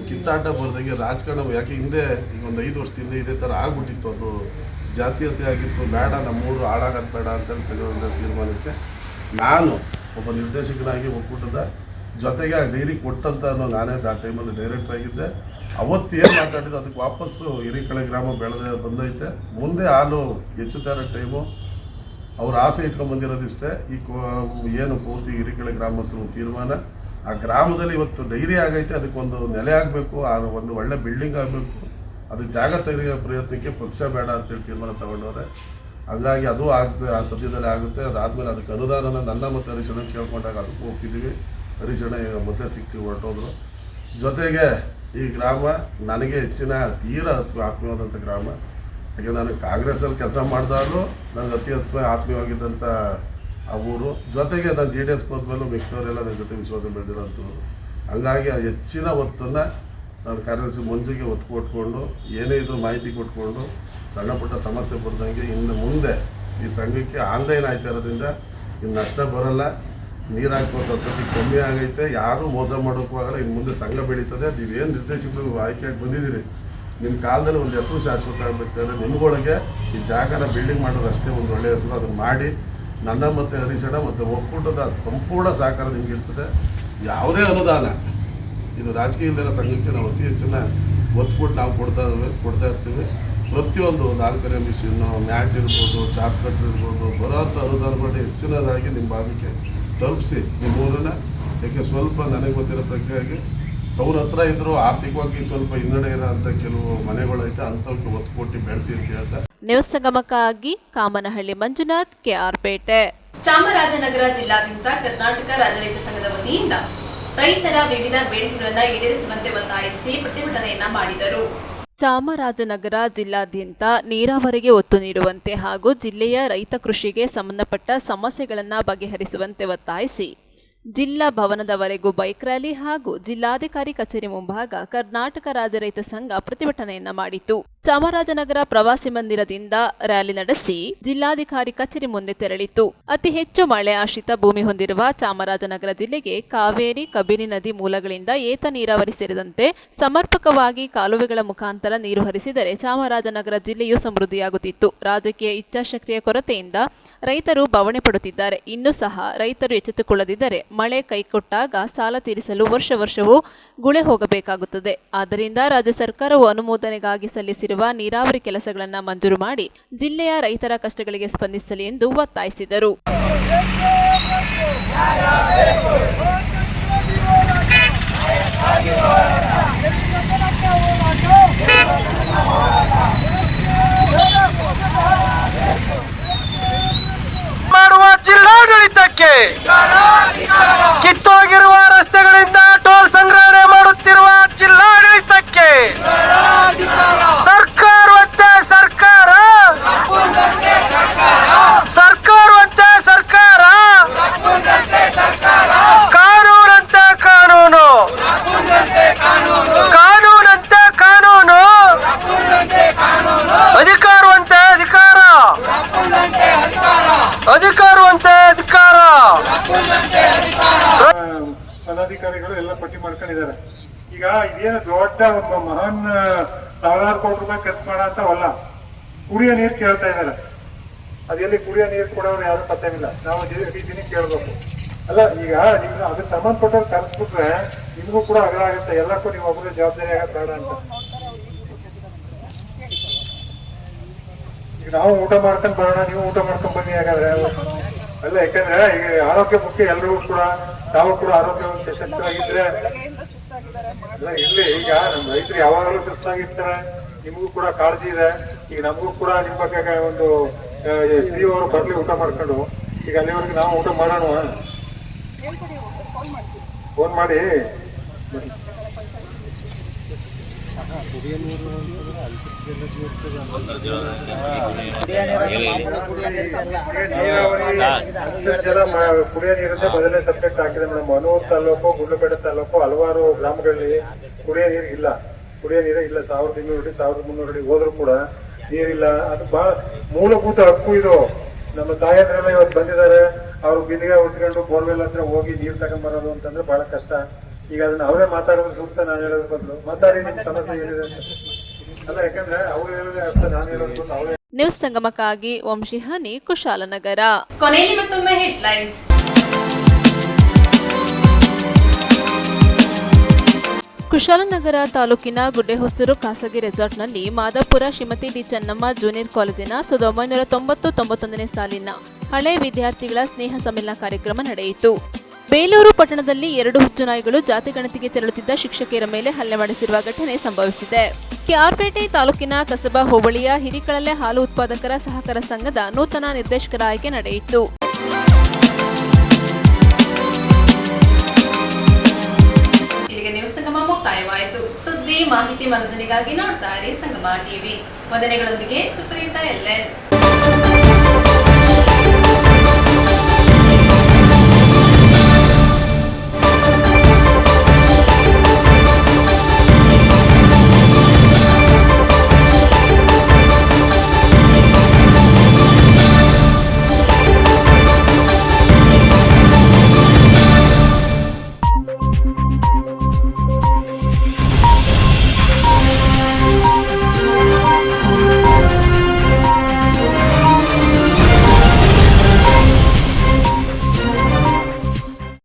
ಕಿತ್ತಾಟ ಬರ್ದಾಗೆ ರಾಜಕಾರಣ, ಯಾಕೆ ಹಿಂದೆ ಈಗ ಒಂದು 5 ವರ್ಷದಿಂದ ಇದೇ ಥರ ಆಗ್ಬಿಟ್ಟಿತ್ತು. ಅದು ಜಾತೀಯತೆ ಆಗಿತ್ತು, ಬೇಡ ನಮ್ಮೂರು ಹಾಳಾಗೋದು ಬೇಡ ಅಂತೇಳಿ ತೆಗೆದುಕೊಂಡ ತೀರ್ಮಾನಕ್ಕೆ ನಾನು ಒಬ್ಬ ನಿರ್ದೇಶಕನಾಗಿ ಒಕ್ಕೂಟದ ಜೊತೆಗೆ ಆ ಡೈರಿ ಕೊಟ್ಟಂತ ನಾನೇ ಆ ಟೈಮಲ್ಲಿ ಡೈರೆಕ್ಟರ್ ಆಗಿದ್ದೆ. ಅವತ್ತು ಏನು ಮಾತಾಡಿದ್ದು ಅದಕ್ಕೆ ವಾಪಸ್ಸು ಹಿರೇಕೆಳೆ ಗ್ರಾಮ ಬಂದೈತೆ. ಮುಂದೆ ಹಾಲು ಹೆಚ್ಚುತ್ತಾ ಇರೋ ಟೈಮು ಅವ್ರು ಆಸೆ ಇಟ್ಕೊಂಡು ಬಂದಿರೋದಿಷ್ಟೇ, ಏನು ಪೂರ್ತಿ ಹಿರೇಕೆಳೆ ಗ್ರಾಮಸ್ಥರು ತೀರ್ಮಾನ. ಆ ಗ್ರಾಮದಲ್ಲಿ ಇವತ್ತು ಡೈರಿ ಆಗೈತೆ, ಅದಕ್ಕೊಂದು ನೆಲೆ ಆಗಬೇಕು, ಒಂದು ಒಳ್ಳೆ ಬಿಲ್ಡಿಂಗ್ ಆಗಬೇಕು, ಅದಕ್ಕೆ ಜಾಗ ತೆಗೆಯೋ ಪ್ರಯತ್ನಕ್ಕೆ ಪಕ್ಷ ಬೇಡ ಅಂತೇಳಿ ತೀರ್ಮಾನ ತಗೊಂಡವ್ರೆ. ಹಂಗಾಗಿ ಅದು ಆ ಸದ್ಯದಲ್ಲೇ ಆಗುತ್ತೆ. ಅದಾದಮೇಲೆ ಅದಕ್ಕೆ ಅನುದಾನನ ನನ್ನ ಮತ್ತು ಹರೀಶಣ್ಣ ಕೇಳ್ಕೊಂಡಾಗ ಅದಕ್ಕೂ ಒಪ್ಪಿದ್ದೀವಿ. ಹರೀಶಣ್ಣ ಈಗ ಮತ್ತೆ ಸಿಕ್ಕಿ ಹೊರಟೋದ್ರು. ಜೊತೆಗೆ ಈ ಗ್ರಾಮ ನನಗೆ ಹೆಚ್ಚಿನ ತೀರಾ ಆತ್ಮೀಯವಾದಂಥ ಗ್ರಾಮ. ಯಾಕೆ ನಾನು ಕಾಂಗ್ರೆಸ್ಸಲ್ಲಿ ಕೆಲಸ ಮಾಡಿದಾಗಲೂ ನನಗೆ ಅತಿ ಆತ್ಮೀಯವಾಗಿದ್ದಂಥ ಆ ಊರು. ಜೊತೆಗೆ ನಾನು JDS ಹೋದ್ಮೇಲೂ ಮಿಕ್ಕವರೆಲ್ಲ ನನ್ನ ಜೊತೆ ವಿಶ್ವಾಸ ಬೆಳೆದಿರೋಂಥವ್ರು. ಹಂಗಾಗಿ ಆ ಹೆಚ್ಚಿನ ಒತ್ತನ್ನು ನಾನು ಕಾರ್ಯದರ್ಶಿ ಮಂಜುಗೆ ಒತ್ತು ಕೊಟ್ಕೊಂಡು ಏನೇ ಇದ್ರೂ ಮಾಹಿತಿ ಕೊಟ್ಕೊಂಡು ಸಣ್ಣ ಪುಟ್ಟ ಸಮಸ್ಯೆ ಬರ್ದಂಗೆ ಇನ್ನು ಮುಂದೆ ಈ ಸಂಘಕ್ಕೆ ಆನ್ಲೈನ್ ಆಯ್ತಾ ಇರೋದ್ರಿಂದ ಇನ್ನು ನಷ್ಟ ಬರೋಲ್ಲ. ನೀರು ಹಾಕೋ ಸದ್ಯಕ್ಕೆ ಕಮ್ಮಿ ಆಗೈತೆ, ಯಾರೂ ಮೋಸ ಮಾಡೋಕ್ಕೂ ಆಗಲ್ಲ. ಇನ್ನು ಮುಂದೆ ಸಂಘ ಬೆಳೀತದೆ. ನೀವೇನು ನಿರ್ದೇಶಕರು ಆಯ್ಕೆಯಾಗಿ ಬಂದಿದ್ದೀರಿ, ನಿಮ್ಮ ಕಾಲದಲ್ಲಿ ಒಂದು ಹೆಸರು ಶಾಶ್ವತ ಆಗಬೇಕಾದ್ರೆ ನಿಮ್ಗೊಳಗೆ ಈ ಜಾಗನ ಬಿಲ್ಡಿಂಗ್ ಮಾಡೋದು ಅಷ್ಟೇ ಒಂದು ಒಳ್ಳೆಯ ಹೆಸರು. ಅದನ್ನು ಮಾಡಿ ನನ್ನ ಮತ್ತು ಹರೀಶಣ್ಣ ಮತ್ತು ಒಕ್ಕೂಟದ ಸಂಪೂರ್ಣ ಸಹಕಾರ ನಿಮ್ಗೆ ಇರ್ತದೆ. ಯಾವುದೇ ಅನುದಾನ ಇದು ರಾಜಕೀಯ ಇಲ್ಲದ ಸಂಘಕ್ಕೆ ನಾವು ಅತಿ ಹೆಚ್ಚಿನ ಒತ್ತು ಕೊಟ್ಟು ನಾವು ಕೊಡ್ತಾ ಇರ್ತೀವಿ. ಪ್ರತಿಯೊಂದು 4 ಮಿಷಿನ್ನು, ಮ್ಯಾಟ್ ಇರ್ಬೋದು, ಚಾಪ್ ಕಟ್ರ್ ಇರ್ಬೋದು, ಬರೋಂಥ ಅನುದಾನಗಳನ್ನ ಹೆಚ್ಚಿನದಾಗಿ ನಿಮ್ಮ ಭಾಗಕ್ಕೆ ತಲುಪಿಸಿ ನಿಮ್ಮ ಊರನ್ನ. ಯಾಕೆ ಸ್ವಲ್ಪ ನನಗೆ ಗೊತ್ತಿರೋ ಪ್ರಕ್ರಿಯೆಯಾಗಿ ಅವ್ರ ಹತ್ರ ಇದ್ದರೂ ಆರ್ಥಿಕವಾಗಿ ಸ್ವಲ್ಪ ಹಿನ್ನಡೆ ಇರೋ ಅಂಥ ಕೆಲವು ಮನೆಗಳೈತೆ, ಅಂಥವಕ್ಕೆ ಒತ್ತು ಕೊಟ್ಟು ಬೆಳೆಸಿ ಅಂತ ಹೇಳ್ತಾ. ನ್ಯೂಸ್ ಸಂಗಮಕ್ಕಾಗಿ ಕಾಮನಹಳ್ಳಿ ಮಂಜುನಾಥ್, KR ಪೇಟೆ. ಚಾಮರಾಜನಗರ ಜಿಲ್ಲಾದ್ಯಂತ ಕರ್ನಾಟಕ ರಾಜ್ಯ ರೈತ ಸಂಘದ ವತಿಯಿಂದ ರೈತರ ವಿವಿಧ ಬೇಡಿಕೆಗಳನ್ನು ಈಡೇರಿಸುವಂತೆ ಒತ್ತಾಯಿಸಿ ಪ್ರತಿಭಟನೆಯನ್ನ ಮಾಡಿದರು. ಚಾಮರಾಜನಗರ ಜಿಲ್ಲಾದ್ಯಂತ ನೀರಾವರಿಗೆ ಒತ್ತು ನೀಡುವಂತೆ ಹಾಗೂ ಜಿಲ್ಲೆಯ ರೈತ ಕೃಷಿಗೆ ಸಂಬಂಧಪಟ್ಟ ಸಮಸ್ಯೆಗಳನ್ನು ಬಗೆಹರಿಸುವಂತೆ ಒತ್ತಾಯಿಸಿ ಜಿಲ್ಲಾ ಭವನದವರೆಗೂ ಬೈಕ್ ರ್ಯಾಲಿ ಹಾಗೂ ಜಿಲ್ಲಾಧಿಕಾರಿ ಕಚೇರಿ ಮುಂಭಾಗ ಕರ್ನಾಟಕ ರಾಜ್ಯ ರೈತ ಸಂಘ ಪ್ರತಿಭಟನೆಯನ್ನ ಮಾಡಿತು. ಚಾಮರಾಜನಗರ ಪ್ರವಾಸಿ ಮಂದಿರದಿಂದ ರ್ಯಾಲಿ ನಡೆಸಿ ಜಿಲ್ಲಾಧಿಕಾರಿ ಕಚೇರಿ ಮುಂದೆ ತೆರಳಿತು. ಅತಿ ಹೆಚ್ಚು ಮಳೆ ಆಶ್ರಿತ ಭೂಮಿ ಹೊಂದಿರುವ ಚಾಮರಾಜನಗರ ಜಿಲ್ಲೆಗೆ ಕಾವೇರಿ, ಕಬಿನಿ ನದಿ ಮೂಲಗಳಿಂದ ಏತ ನೀರಾವರಿ ಸೇರಿದಂತೆ ಸಮರ್ಪಕವಾಗಿ ಕಾಲುವೆಗಳ ಮುಖಾಂತರ ನೀರು ಹರಿಸಿದರೆ ಚಾಮರಾಜನಗರ ಜಿಲ್ಲೆಯು ಸಮೃದ್ಧಿಯಾಗುತ್ತಿತ್ತು. ರಾಜಕೀಯ ಇಚ್ಛಾಶಕ್ತಿಯ ಕೊರತೆಯಿಂದ ರೈತರು ಬವಣೆ ಪಡುತ್ತಿದ್ದಾರೆ. ಇನ್ನೂ ಸಹ ರೈತರು ಎಚ್ಚೆತ್ತುಕೊಳ್ಳದಿದ್ದರೆ ಮಳೆ ಕೈಕೊಟ್ಟಾಗ ಸಾಲ ತೀರಿಸಲು ವರ್ಷವೂ ಗುಳೆ ಹೋಗಬೇಕಾಗುತ್ತದೆ. ಆದ್ದರಿಂದ ರಾಜ್ಯ ಸರ್ಕಾರವು ಅನುಮೋದನೆಗಾಗಿ ಸಲ್ಲಿಸಿರುವ ನೀರಾವರಿ ಕೆಲಸಗಳನ್ನು ಮಂಜೂರು ಮಾಡಿ ಜಿಲ್ಲೆಯ ರೈತರ ಕಷ್ಟಗಳಿಗೆ ಸ್ಪಂದಿಸಲಿ ಎಂದು ಒತ್ತಾಯಿಸಿದರು. ಮಾಡುವ ಜಿಲ್ಲಾಡಳಿತಕ್ಕೆ ಕಿತ್ತೋಗಿರುವ ರಸ್ತೆಗಳಿಂದ ಟೋಲ್ ಸಂಗ್ರಹಣೆ ಮಾಡುತ್ತಿರುವ ಜಿಲ್ಲಾಡಳಿತಕ್ಕೆ ಸರ್ಕಾರವಂತೆ ಸರ್ಕಾರ, ಸರ್ಕಾರವಂತೆ ಸರ್ಕಾರ, ಕಾನೂನಂತೆ ಕಾನೂನು, ಕಾನೂನಂತೆ ಕಾನೂನು, ಅಧಿಕಾರವಂತೆ ಅಧಿಕಾರ, ಅಧಿಕಾರವಂತೆ ಅಧಿಕಾರ. ಪದಾಧಿಕಾರಿಗಳು ಎಲ್ಲ ಪಟ್ಟಿ ಮಾಡ್ಕೊಂಡಿದ್ದಾರೆ. ಈಗ ಇದೇನು ದೊಡ್ಡ ಒಬ್ಬ ಮಹಾನ್ ಸಾವಿರಾರು ಕೋಟಿ ರೂಪಾಯಿ ಖರ್ಚು ಮಾಡೋ ಅಂತವಲ್ಲ. ಕುಡಿಯೋ ನೀರು ಕೇಳ್ತಾ ಇದ್ದಾರೆ. ಅದೆಲ್ಲಿ ಕುಡಿಯೋ ನೀರು ಕೊಡೋರು ಯಾರು ಪತ್ತವಿಲ್ಲ. ನಾವು ದಿನ ಕೇಳ್ಬೇಕು ಅಲ್ಲ. ಈಗ ನೀವು ಅದಕ್ಕೆ ಸಂಬಂಧಪಟ್ಟವ್ರು ಕರೆಸ್ಬಿಟ್ರೆ ನಿಮಗೂ ಕೂಡ ಅಗಲ ಆಗುತ್ತೆ. ಎಲ್ಲಕ್ಕೂ ನೀವು ಒಬ್ಬರು ಜವಾಬ್ದಾರಿ ಆಗೋದು ಬೇಡ ಅಂತ. ಈಗ ನಾವು ಊಟ ಮಾಡ್ಕೊಂಡ್ ಬರೋಣ, ನೀವು ಊಟ ಮಾಡ್ಕೊಂಡ್ ಬನ್ನಿ. ಯಾಕಂದ್ರೆ ಅಲ್ಲ, ಯಾಕಂದ್ರೆ ಈಗ ಆರೋಗ್ಯ ಮುಖ್ಯ. ಎಲ್ರಿಗೂ ಕೂಡ ತಾವು ಕೂಡ ಆರೋಗ್ಯ ಸಶಕ್ತರಾಗಿದ್ರೆ ಇಲ್ಲ ಇರ್ಲಿ. ಈಗ ನಮ್ಮ ರೈತರು ಯಾವಾಗಲೂ ಸುಸ್ತಾಗಿರ್ತಾರೆ. ನಿಮಗೂ ಕೂಡ ಕಾಳಜಿ ಇದೆ. ಈಗ ನಮಗೂ ಕೂಡ ನಿಮ್ ಬಗ್ಗೆ ಒಂದು SDO ಅವರು ಬರ್ಲಿ ಊಟ ಮಾಡ್ಕೊಂಡು. ಈಗ ಅಲ್ಲಿವರೆಗೆ ನಾವು ಊಟ ಮಾಡೋಣ. ಫೋನ್ ಮಾಡಿ. ಕುಡಿಯೋ ನೀರನ್ನೇ ಮೊದಲನೇ ಸಬ್ಜೆಕ್ಟ್ ಹಾಕಿದೆ ಮೇಡಮ್. ಅನೂರು ತಾಲೂಕು, ಗುಂಡ್ಲುಪೇಟೆ ತಾಲೂಕು ಹಲವಾರು ಗ್ರಾಮಗಳಲ್ಲಿ ಕುಡಿಯೋ ನೀರು ಇಲ್ಲ. ಕುಡಿಯೋ ನೀರೇ ಇಲ್ಲ. 1200 ಅಡಿ 1300 ಅಡಿ ಹೋದ್ರು ಕೂಡ ನೀರಿಲ್ಲ. ಅದು ಬಹಳ ಮೂಲಭೂತ ಹಕ್ಕು ಇದು. ನಮ್ಮ ತಾಯಂದ್ರೆಲ್ಲ ಇವತ್ತು ಬಂದಿದ್ದಾರೆ. ಅವ್ರು ಬಿಂದಿಗೆ ಉಟ್ಕೊಂಡು ಬೋರ್ವೆಲ್ ಹತ್ರ ಹೋಗಿ ನೀರು ತಗೊಂಡ್ಬರೋದು ಅಂತಂದ್ರೆ ಬಹಳ ಕಷ್ಟ. ಈಗ ಅದನ್ನ ಅವರೇ ಮಾತಾಡೋದು ಸೂಕ್ತ. ನಾನು ಹೇಳೋದ್ರ ಬದಲು ಮಾತಾಡಿ ನಿಮ್ ಸಮಸ್ಯೆ ಏನಿದೆ ಅಂತ ಅಲ್ಲ. ಯಾಕಂದ್ರೆ ಅವ್ರು ಹೇಳೋದೇ ಅರ್ಥ, ನಾನು ಹೇಳೋದು ಅವರೇ ನ್ಯೂಸ್ ಸಂಗಮಕ್ಕಾಗಿ ವಂಶಿಹಾನಿ, ಕುಶಾಲನಗರ. ಕೊನೆಯಲ್ಲಿ ಮತ್ತೊಮ್ಮೆ ಹೆಡ್ಲೈನ್ಸ್. ಕುಶಾಲನಗರ ತಾಲೂಕಿನ ಗುಡ್ಡೆಹೊಸೂರು ಖಾಸಗಿ ರೆಸಾರ್ಟ್ನಲ್ಲಿ ಮಾದಾಪುರ ಶ್ರೀಮತಿ ಡಿ ಚೆನ್ನಮ್ಮ ಜೂನಿಯರ್ ಕಾಲೇಜಿನ 1990-91ನೇ ಸಾಲಿನ ಹಳೆ ವಿದ್ಯಾರ್ಥಿಗಳ ಸ್ನೇಹ ಸಮ್ಮೇಳನ ಕಾರ್ಯಕ್ರಮ ನಡೆಯಿತು. ಬೇಲೂರು ಪಟ್ಟಣದಲ್ಲಿ 2 ಹುಚ್ಚು ನಾಯಿಗಳು ಜಾತಿ ಗಣತಿಗೆ ತೆರಳುತ್ತಿದ್ದ ಶಿಕ್ಷಕಿಯರ ಮೇಲೆ ಹಲ್ಲೆ ಮಾಡಿಸಿರುವ ಘಟನೆ ಸಂಭವಿಸಿದೆ. ಕೆಆರ್ಪೇಟೆ ತಾಲೂಕಿನ ಕಸಬಾ ಹೋಬಳಿಯ ಹಿರಿಕಳಲೆ ಹಾಲು ಉತ್ಪಾದಕರ ಸಹಕಾರ ಸಂಘದ ನೂತನ ನಿರ್ದೇಶಕರ ಆಯ್ಕೆ ನಡೆಯಿತು. ಇಲ್ಲಿಗೆ ನ್ಯೂಸ್ ಸಂಗಮ ಮುಕ್ತಾಯವಾಯಿತು. ಸುದ್ದಿ ಮಾಹಿತಿ ಮನೋರಂಜನೆಗಾಗಿ ನೋಡ್ತಾ ಇರಿ ಸಂಗಮ ಟಿವಿ. ವಂದನೆಗಳೊಂದಿಗೆ ಸುಪ್ರೀತಾ ಎಲ್ಎನ್.